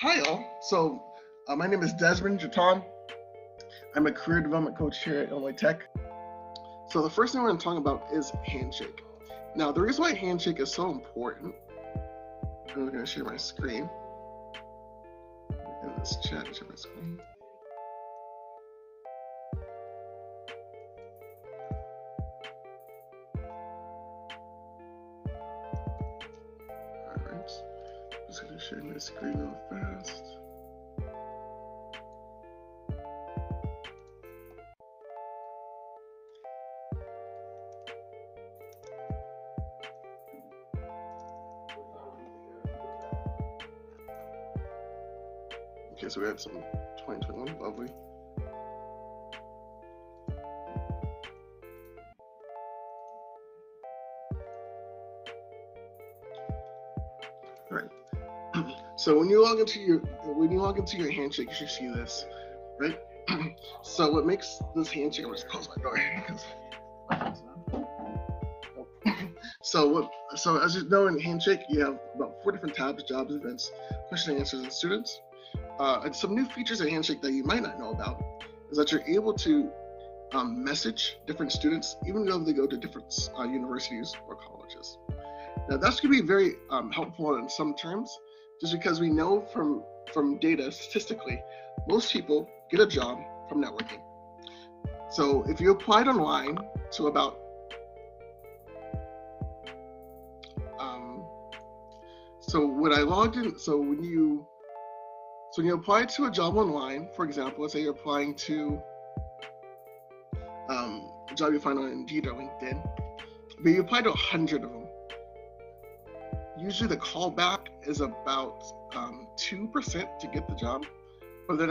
Hi, all. My name is Desmond Jaton. I'm a career development coach here at Illinois Tech. So, the first thing we're going to talk about is Handshake. Now, the reason why Handshake is so important, I'm going to share my screen. In this chat, share my screen. All right. Just going to share my screen real fast. Okay, so we had some 2021, lovely. All right. So when you log into your Handshake, you should see this, right? So what makes this Handshake? I'm just close my door because. So as you know, in Handshake, you have about 4 different tabs: jobs, events, questions and answers, and students. And some new features in Handshake that you might not know about is that you're able to message different students, even though they go to different universities or colleges. Now that's going to be very helpful in some terms, just because we know from data statistically, most people get a job from networking. So if you applied online to about when you apply to a job online, for example, let's say you're applying to a job you find on Indeed or LinkedIn, but you apply to 100 of them. Usually the callback is about 2% to get the job, but then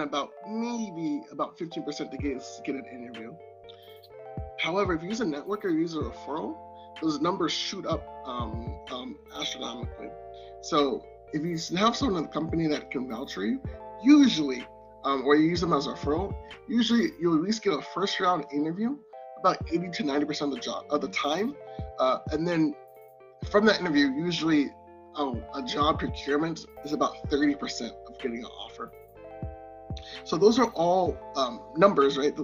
maybe about 15% to get an interview. However, if you use a network or use a referral, those numbers shoot up astronomically. So if you have someone in the company that can vouch for you, usually, or you use them as a referral, usually you'll at least get a first round interview about 80 to 90% of the time. And then from that interview, usually a job procurement is about 30% of getting an offer. So those are all numbers, right?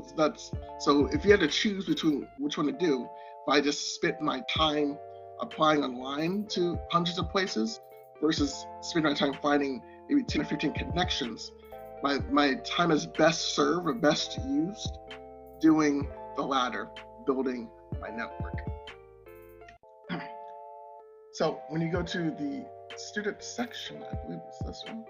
So if you had to choose between which one to do, if I just spent my time applying online to hundreds of places versus spending my time finding maybe 10 or 15 connections, my time is best served or best used doing the latter, building my network. So when you go to the student section, I believe it's this one.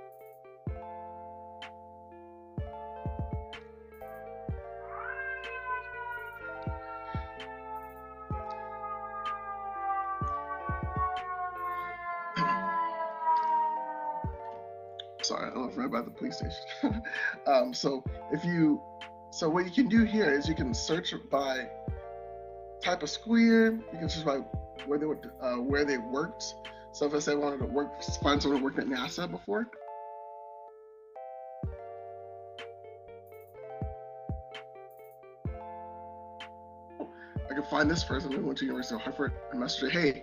Sorry, I live right by the police station. So what you can do here is you can search by type of school year. You can search by where they worked. So if I say I wanted to find someone who worked at NASA before. I can find this person who went to University of Hartford and message her, hey,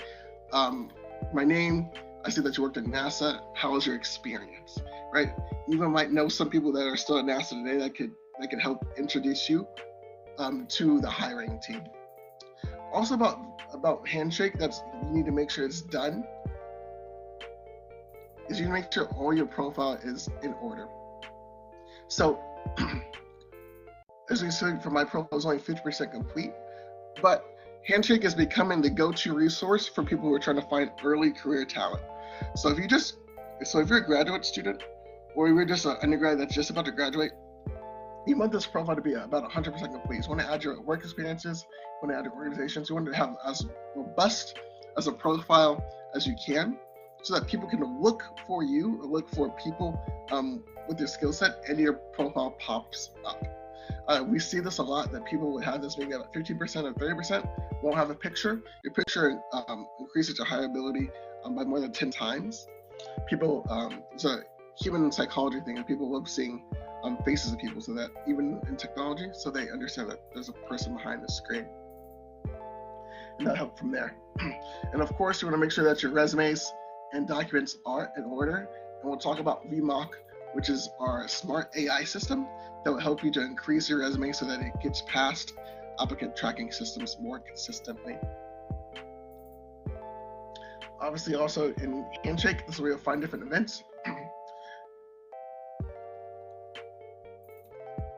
my name, I see that you worked at NASA. How was your experience? Right? You even might know some people that are still at NASA today that could help introduce you to the hiring team. Also about Handshake, you need to make sure it's done, is you make sure all your profile is in order. So as you see, for my profile is only 50% complete, but Handshake is becoming the go-to resource for people who are trying to find early career talent. So if you're a graduate student, or you're just an undergrad that's just about to graduate, you want this profile to be about 100% complete. You want to add your work experiences, you want to add your organizations, you want to have as robust as a profile as you can, so that people can look for you or look for people with your skill set and your profile pops up. We see this a lot, that people would have this maybe about 15% or 30%, won't have a picture. Your picture increases your hireability by more than 10 times. It's a human psychology thing, and people love seeing faces of people, so that even in technology, so they understand that there's a person behind the screen. And that helps from there. And of course, you want to make sure that your resumes and documents are in order. And we'll talk about VMOC which is our smart AI system that will help you to increase your resume so that it gets past applicant tracking systems more consistently. Obviously, also in Handshake, this is where you'll find different events.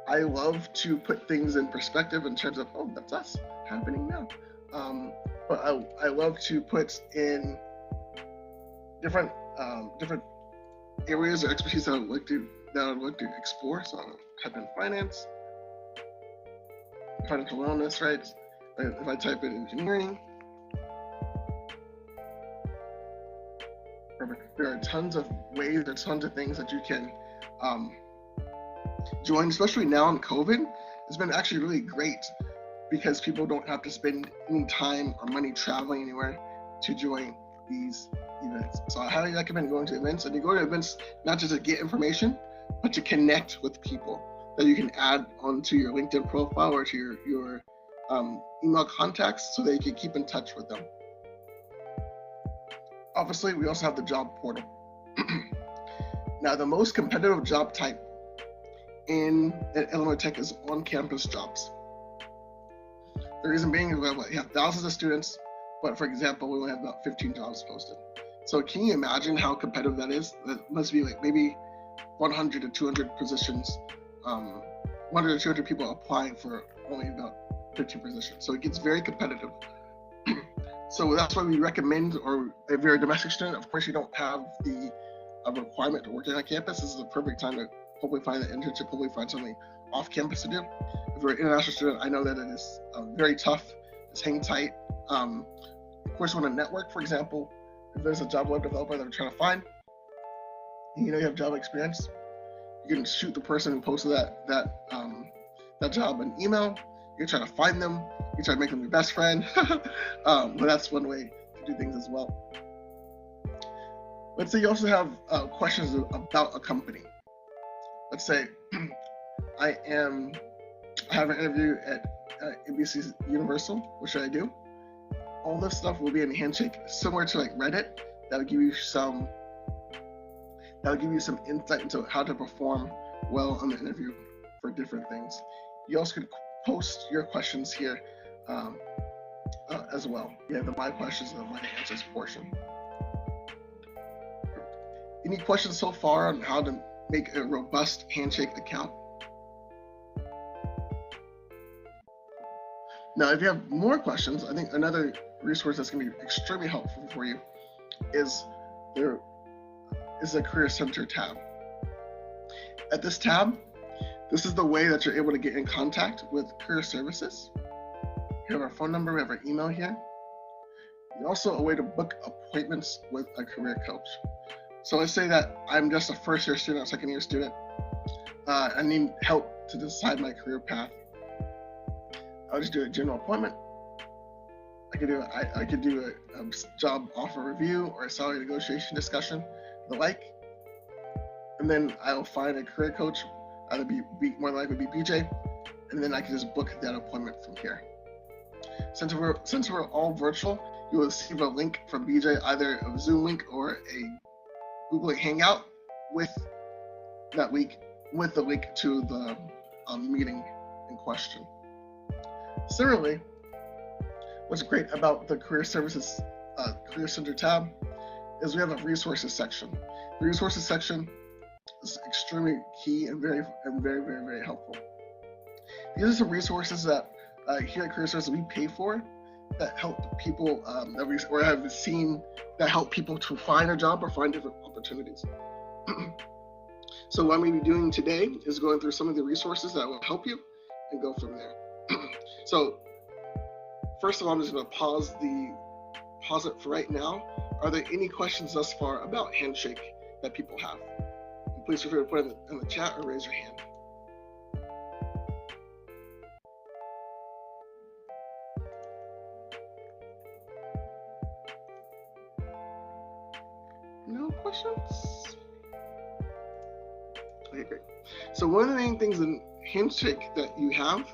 I love to put things in perspective in terms of, oh, that's us happening now. But I love to put in different areas or expertise that I would like to explore. So I type in finance, financial wellness, right? If I type in engineering, there are tons of ways, there's tons of things that you can join, especially now in COVID. It's been actually really great because people don't have to spend any time or money traveling anywhere to join these events. So I highly recommend going to events, and you go to events not just to get information, but to connect with people that you can add onto your LinkedIn profile or to your email contacts so that you can keep in touch with them. Obviously, we also have the job portal. Now, the most competitive job type at Illinois Tech is on-campus jobs. The reason being is we have thousands of students, but for example, we only have about 15 jobs posted. So can you imagine how competitive that is? That must be like maybe 100 to 200 positions, 100 to 200 people applying for only about 15 positions. So it gets very competitive. So that's why we recommend, or if you're a domestic student, of course you don't have the requirement to work on campus, this is the perfect time to hopefully find an internship, hopefully find something off campus to do. If you're an international student, I know that it is very tough. Just hang tight. Of course, you want to network, for example, if there's a job web developer that we're trying to find, you know you have job experience, you can shoot the person who posted that job an email. You can try to find them. You can try to make them your best friend. But that's one way to do things as well. Let's say you also have questions about a company. Let's say I have an interview at NBC Universal, which I do. All this stuff will be in Handshake, similar to like Reddit. That'll give you some insight into how to perform well on the interview for different things. You also can post your questions here as well. You have the My Questions and the My Answers portion. Any questions so far on how to make a robust Handshake account? Now, if you have more questions, I think another resource that's going to be extremely helpful for you is there is a Career Center tab. At this tab, this is the way that you're able to get in contact with career services. We have our phone number, we have our email here. Also a way to book appointments with a career coach. So let's say that I'm just a first year student, second year student. I need help to decide my career path. I'll just do a general appointment. I could do a job offer review or a salary negotiation discussion, the like. And then I'll find a career coach, either be more than likely be BJ, and then I can just book that appointment from here. Since we're all virtual, you will receive a link from BJ, either a Zoom link or a Google Hangout with that week, with the link to the meeting in question. Similarly, what's great about the Career Services Career Center tab is we have a resources section. The resources section is extremely key and very, very helpful. These are some resources that here at Career Services we pay for that help people or have seen that help people to find a job or find different opportunities. So what I'm going to be doing today is going through some of the resources that will help you and go from there. So first of all, I'm just going to pause it for right now. Are there any questions thus far about Handshake that people have? And please feel free to put it in the chat or raise your hand. No questions? Okay, great. So one of the main things in Handshake that you have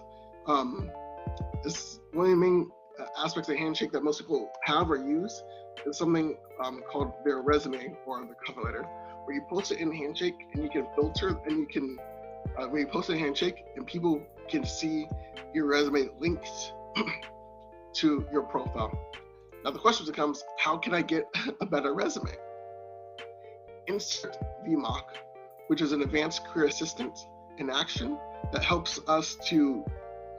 is one of the main aspects of Handshake that most people have or use is something called their resume or the cover letter, where you post it in Handshake and you can filter and you can when you post it in Handshake and people can see your resume links to your profile. Now the question becomes, how can I get a better resume? Insert VMOC, which is an advanced career assistant in action that helps us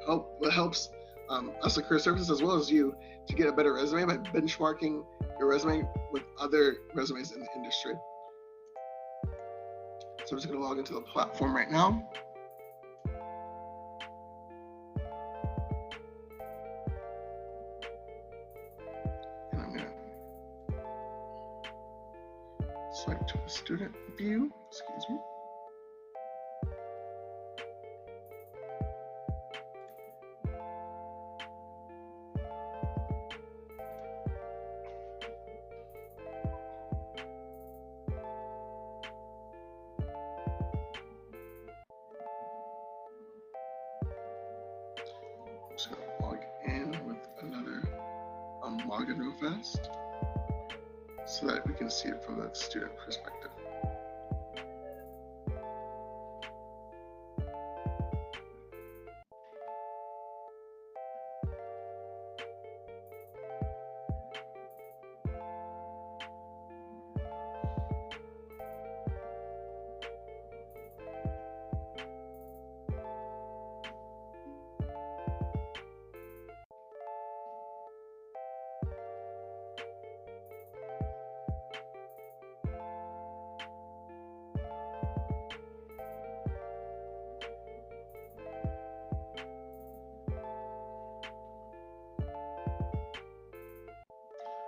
us at career services as well as you to get a better resume by benchmarking your resume with other resumes in the industry. So I'm just going to log into the platform right now. And I'm going to select to the student view, excuse me. I'm just going to log in with another login real fast so that we can see it from the student perspective.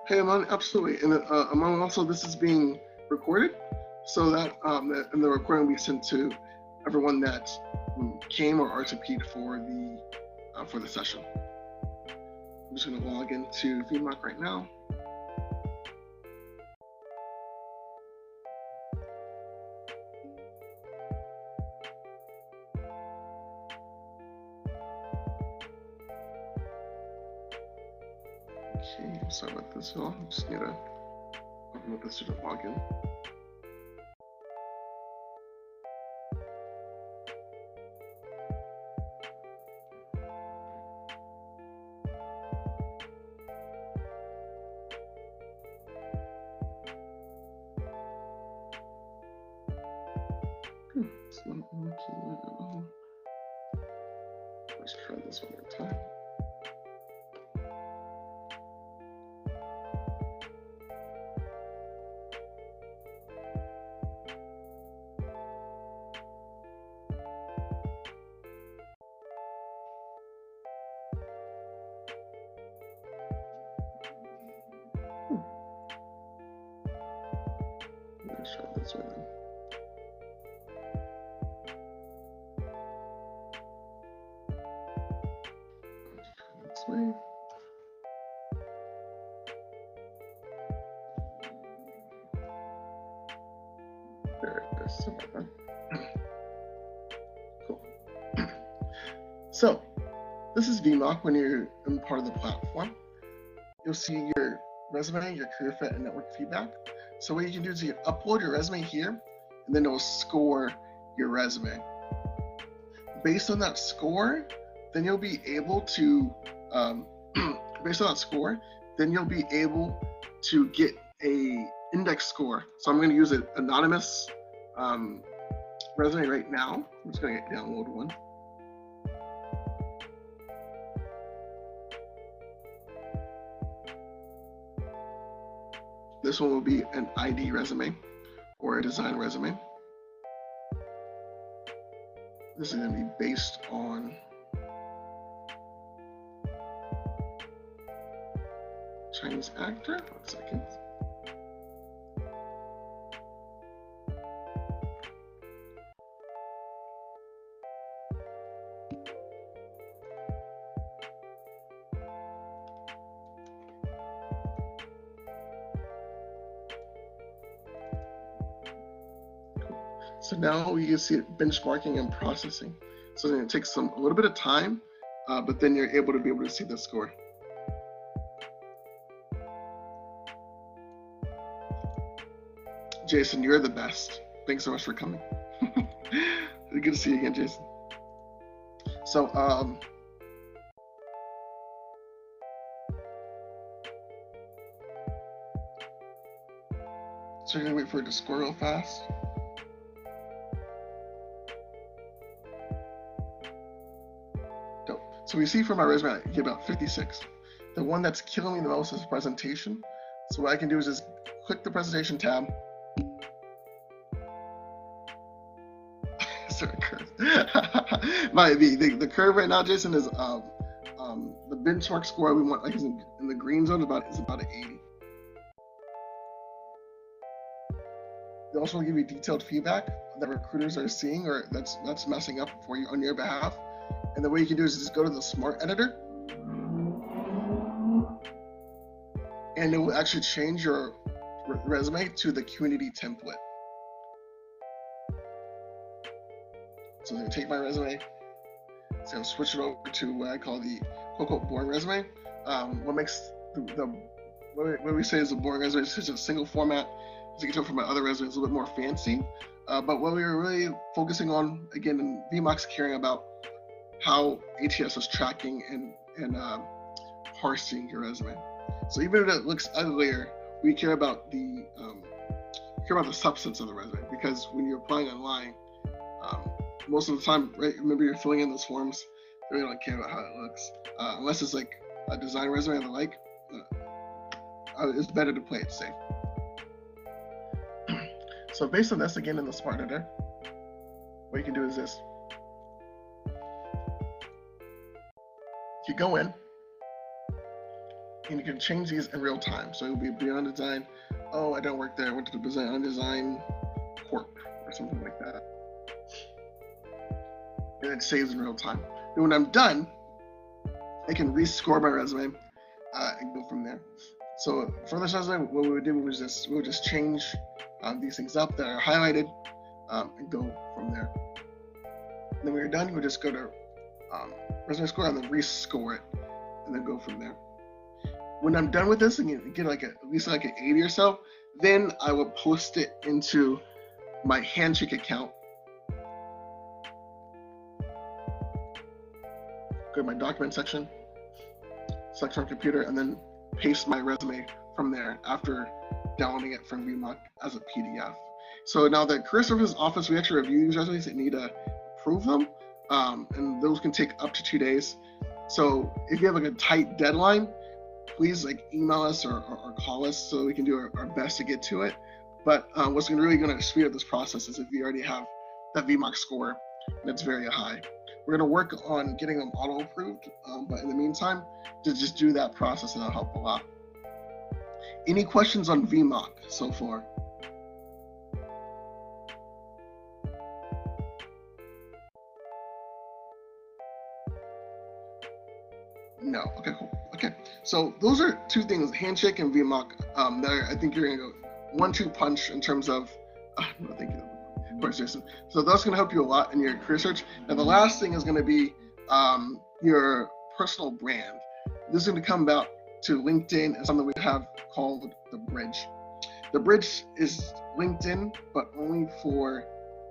Hey, Aman, absolutely. And Aman, also this is being recorded so that and the recording will be sent to everyone that came or RSVP'd for the session. I'm just going to log into VMOC right now. Okay, sorry about this, y'all. I just need to open up the student login. It's not working. Let's try this one more time. Let's try this one then. This way. There it is. Sorry about that. Cool. So this is VMOC when you're in part of the platform. You'll see your resume, your career fit, and network feedback. So what you can do is you can upload your resume here, and then it will score your resume. Based on that score, then you'll be able to, get a index score. So I'm going to use an anonymous resume right now. I'm just going to download one. This one will be an ID resume or a design resume. This is going to be based on Chinese actor. 1 second. So now you can see it benchmarking and processing. So then it takes a little bit of time, but then you're able to see the score. Jason, you're the best. Thanks so much for coming. Good to see you again, Jason. So, so you're gonna wait for it to score real fast. Dope. So we see from my resume, I get about 56. The one that's killing me the most is presentation. So what I can do is just click the presentation tab. Is there a curve? The curve right now, Jason, is the benchmark score we want, like, is in the green zone, is about an 80. They also will give you detailed feedback that recruiters are seeing or that's messing up for you on your behalf. And the way you can do is just go to the Smart Editor, and it will actually change your resume to the community template. So I'm gonna take my resume, so I'm switch it over to what I call the quote boring resume. What makes what we say is a boring resume is just a single format. As you can tell from my other resume, it's a little bit more fancy. But what we were really focusing on, again, in VMOC's caring about how ATS is tracking and parsing your resume. So even if it looks uglier, we care about the substance of the resume, because when you're applying online, most of the time, right? Remember, you're filling in those forms. They really don't care about how it looks, unless it's like a design resume and the like. It's better to play it safe. So based on this, again, in the Smart Editor, what you can do is this. You go in, and you can change these in real time. So it will be beyond design. Oh, I don't work there. I went to the design corp or something like that. And it saves in real time. And when I'm done, I can rescore my resume and go from there. So for this resume, what we would do was we would just change these things up that are highlighted and go from there. And then when you're done, you would just go to resume score and then rescore it, and then go from there. When I'm done with this and you get at least like an 80 or so, then I will post it into my Handshake account. Go to my document section, select from computer, and then paste my resume from there after downloading it from VMOC as a PDF. So now the Career Services Office, we actually review these resumes and need to approve them, and those can take up to 2 days. So if you have like a tight deadline, please email us or call us so we can do our best to get to it. But what's really going to speed up this process is if you already have that VMOC score that's very high. We're going to work on getting them auto approved, but in the meantime, just do that process and it'll help a lot. Any questions on VMOC so far? No. Okay, cool. Okay, so those are two things, Handshake and VMOC, that I think you're going to go 1-2 punch in terms of. No, thank you. Of course, Jason. So that's going to help you a lot in your career search. And the last thing is going to be your personal brand. This is going to come about to LinkedIn and something we have called the bridge. The bridge is LinkedIn, but only for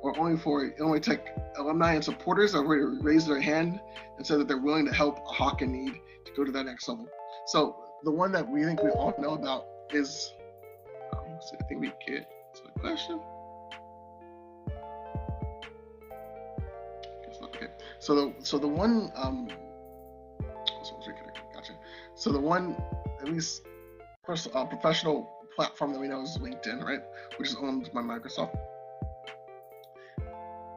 Illinois Tech alumni and supporters that already raised their hand and said that they're willing to help a hawk in need to go to that next level. So the one that we think we all know about is, I think we get to the question. Okay, so the one, gotcha. So the one, at least professional platform that we know is LinkedIn, right? Which is owned by Microsoft.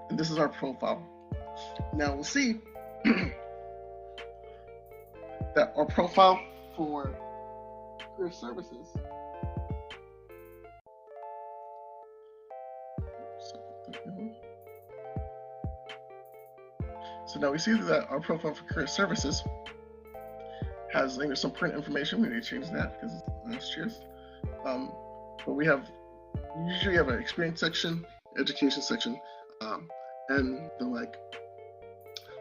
And this is our profile. Now we'll see that our profile for career services. So now we see that our profile for career services has some print information. We need to change that because it's last year's. But we usually have an experience section, education section, and the like.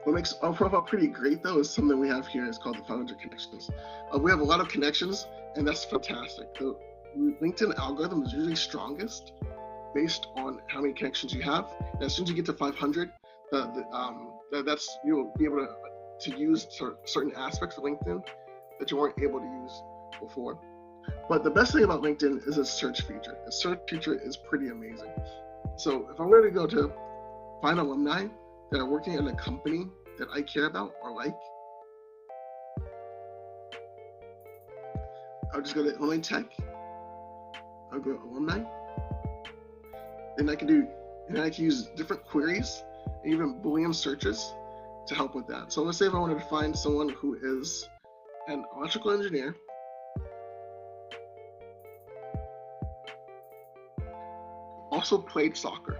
What makes our profile pretty great though is something we have here. It's called the 500 connections. We have a lot of connections, and that's fantastic. The LinkedIn algorithm is usually strongest based on how many connections you have. And as soon as you get to 500, that's you'll be able to use certain aspects of LinkedIn that you weren't able to use before. But the best thing about LinkedIn is its search feature. The search feature is pretty amazing. So if I were to go to find alumni that are working at a company that I care about or like, I'll just go to Illinois Tech. I'll go to alumni. And I can use different queries and even Boolean searches to help with that. So let's say if I wanted to find someone who is an electrical engineer, also played soccer,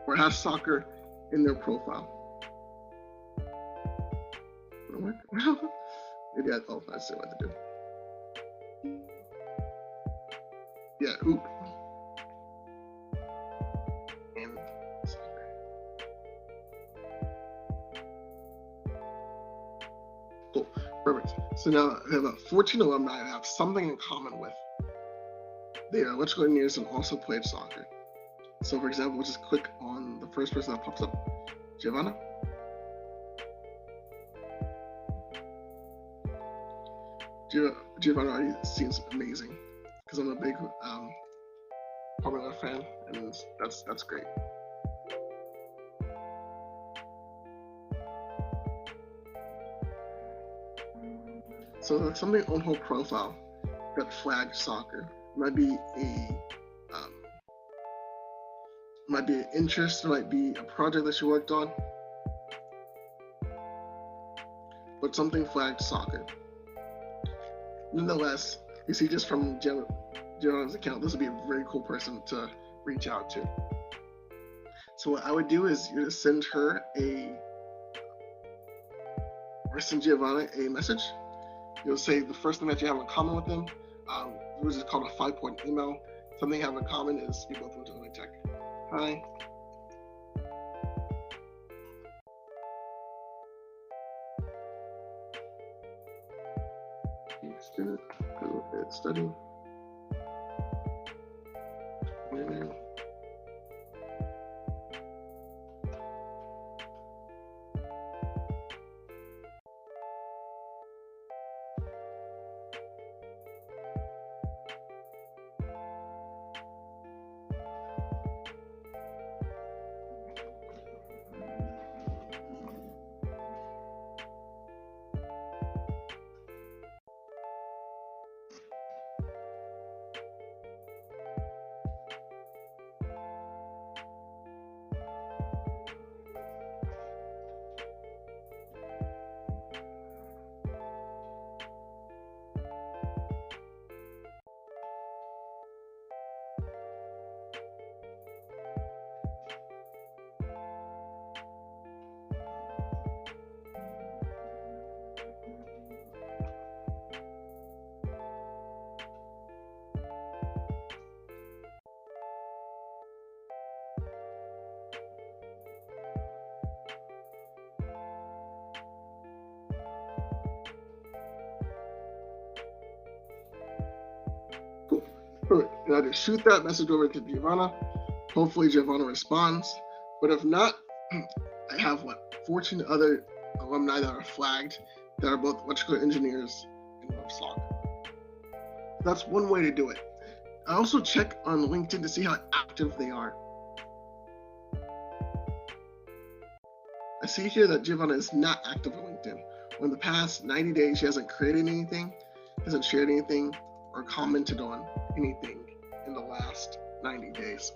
or has soccer in their profile. Maybe I see what to do. Yeah, hoop. And soccer. Cool, perfect. So now I have about 14 alumni that have something in common with. They are electrical engineers and also played soccer. So for example, we'll just click on the first person that pops up, Giovanna. Giovanna already seems amazing because I'm a big Formula fan, and that's great. So something on her profile that flagged soccer might be an interest, might be a project that she worked on, but something flagged soccer. Nonetheless, you see just from Giovanna's account, this would be a very cool person to reach out to. So what I would do is you just send Giovanna a message. You'll say the first thing that you have in common with them, which is called a 5-point email. Something you have in common is you both went to Illinois Tech. Hi. Student, study. And I just shoot that message over to Giovanna. Hopefully Giovanna responds. But if not, I have 14 other alumni that are flagged that are both electrical engineers and love soccer. That's one way to do it. I also check on LinkedIn to see how active they are. I see here that Giovanna is not active on LinkedIn. In the past 90 days, she hasn't created anything, hasn't shared anything, or commented on anything in the last 90 days.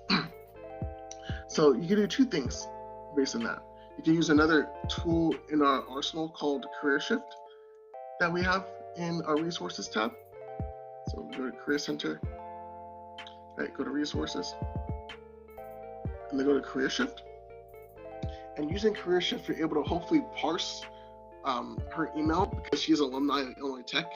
So you can do two things based on that. You can use another tool in our arsenal called Career Shift that we have in our resources tab. So go to Career Center, right, go to resources, and then go to Career Shift. And using Career Shift, you're able to hopefully parse her email because she's an alumni at Illinois Tech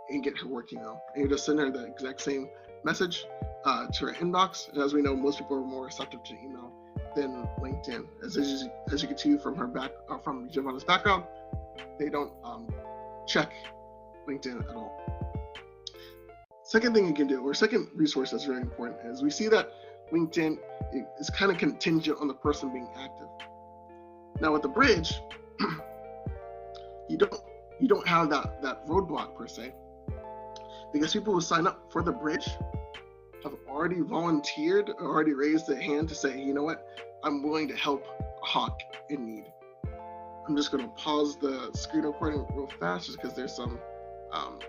and get her work email. And you just send her the exact same message to her inbox. And as we know, most people are more receptive to email than LinkedIn. As you can see from from Giovanna's background, they don't check LinkedIn at all. Second thing you can do, or second resource that's very important, is we see that LinkedIn is kind of contingent on the person being active. Now with the bridge, you don't have that roadblock per se, because people who sign up for the bridge have already volunteered or already raised their hand to say, you know what, I'm willing to help a hawk in need. I'm just going to pause the screen recording real fast just because there's some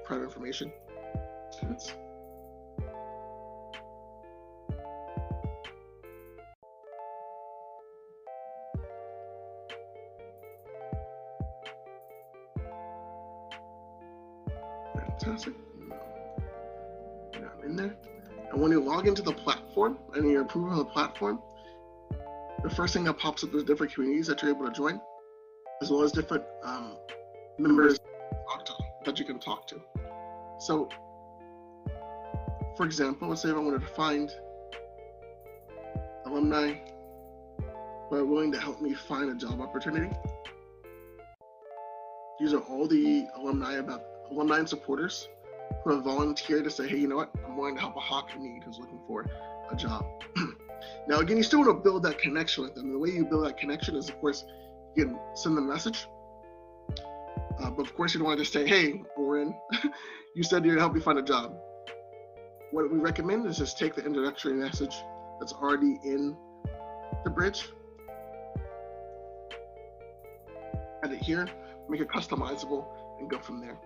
private information. Fantastic. Now I'm in there. And when you log into the platform and you're approved on the platform, the first thing that pops up is different communities that you're able to join, as well as different members that you can talk to. So, for example, let's say if I wanted to find alumni who are willing to help me find a job opportunity. These are all the alumni and supporters who have volunteered to say, hey, you know what, I'm willing to help a hawk in need who's looking for a job. Now, again, you still want to build that connection with them. And the way you build that connection is, of course, you can send them a message. But of course, you don't want to just say, hey, Oren, you said you're going to help me find a job. What we recommend is just take the introductory message that's already in the bridge, add it here, make it customizable, and go from there.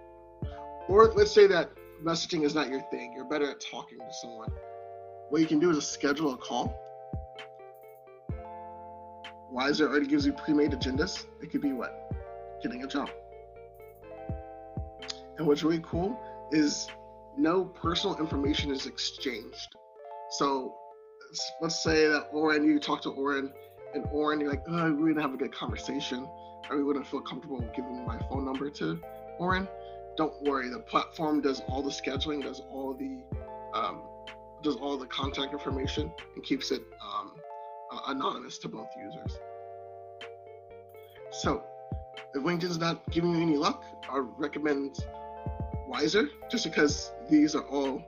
Or let's say that messaging is not your thing. You're better at talking to someone. What you can do is schedule a call. Wiser already gives you pre-made agendas. It could be what? Getting a job. And what's really cool is no personal information is exchanged. So let's say that Oren, you talk to Oren, and Oren, you're like, oh, we didn't have a good conversation. I really wouldn't feel comfortable giving my phone number to Oren. Don't worry, the platform does all the scheduling, does all the contact information, and keeps it anonymous to both users. So, if LinkedIn's not giving you any luck, I recommend Wiser, just because these are all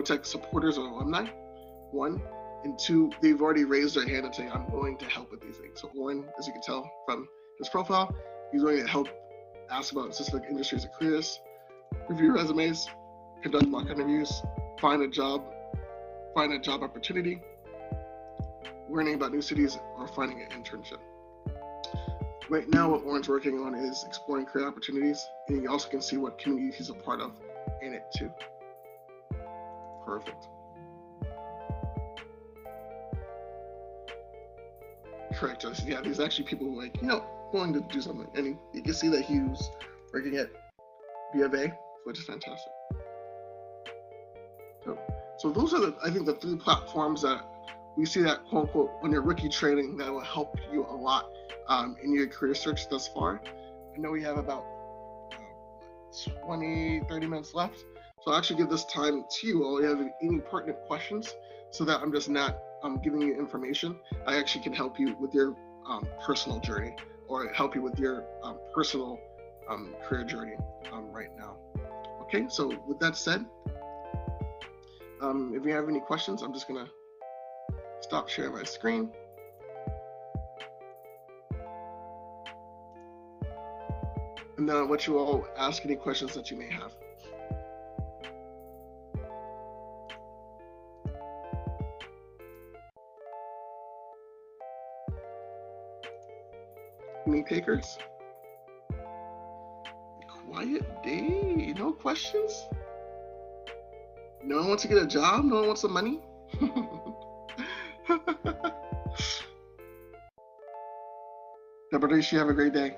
Tech supporters or alumni, one, and two, they've already raised their hand and saying, I'm willing to help with these things. So Oren, as you can tell from his profile, he's willing to help ask about specific industries and careers, review resumes, conduct mock interviews, find a job opportunity, learning about new cities, or finding an internship. Right now, what Oren's working on is exploring career opportunities, and you also can see what community he's a part of in it too. Perfect. Correct. Yeah, these actually people who are willing to do something. And you can see that he was working at B of A, which is fantastic. So those are I think the three platforms that we see that quote unquote on your rookie training that will help you a lot in your career search thus far. I know we have about 30 minutes left. So I'll actually give this time to you all. If you have any pertinent questions, so that I'm just not giving you information. I actually can help you with your personal journey, or help you with your personal career journey right now. Okay, so with that said, if you have any questions, I'm just gonna stop sharing my screen. And then I'll let you all ask any questions that you may have. Any takers? Quiet day, no questions? No one wants to get a job? No one wants the money? Everybody should have a great day.